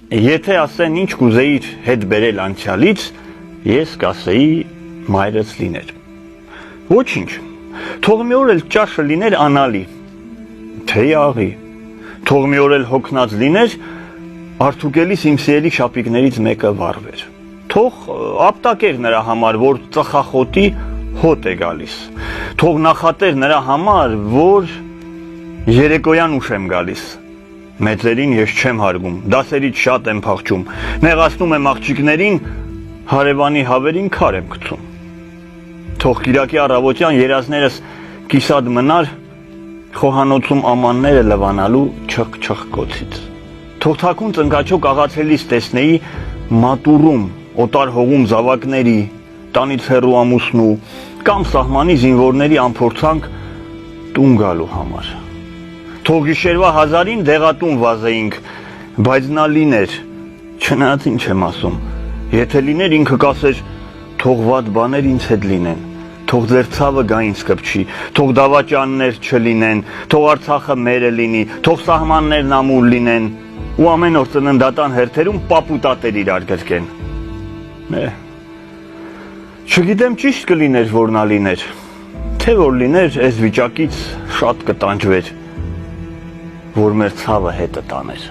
Եթե ասեն ինչ կուզեիր հետ բերել անցյալից, ես կասեի մայրս լիներ։ Ոչինչ, թող մի օր էլ ճաշը լիներ անալի, թե աղի, թող մի օր էլ հոգնած լիներ, արդուկելիս իմ սիրելի շապիկներից մեկը վառվեր, թող ապտակեր նրա համար, որ ծխախոտի հոտ է գալիս, թող նախատեր նրա համար, որ երեկոյան ուշ եմ գալիս, մեծերին ես չեմ հարգում, դասերից շատ եմ փախչում, նեղացնում եմ աղջիկներին, հարևանի հավերին քար եմ գցում, թող կիրակի առավոտյան երազներս կիսատ մնար, խոհանոցում ամանները լվանալու չխ-չխկոցից, թող թաքուն ծնկաչոք աղացելիս տեսնեի մատուրում, օտար հողում զավակների, տանից հեռու ամուսնու կամ սահմանի զինվորների անփորձանք տուն գալու համար։ Թող գիշերվա 1000-ին դեղատուն վազեինք, բայց նա լիներ, չնայած ինչ եմ ասում, եթե լիներ ինքը կասեր, թող վատ բաներ ինձ հետ լինեն, թող ձեր ցավը գա ինձ կպչի, թող դավաճաններ չլինեն, թող Արցախը մերը լինի, թող սահմաններն ամուր լինեն, ու ամեն օր ծննդատան հերթերում պապուտատեր իրար գրկեն։ Չգիտեմ ճիշտ կլիներ, որ նա լիներ, թե որ լիներ, այս վիճակից շատ կտանջվեր, որ մեր ցավը հետը տաներ։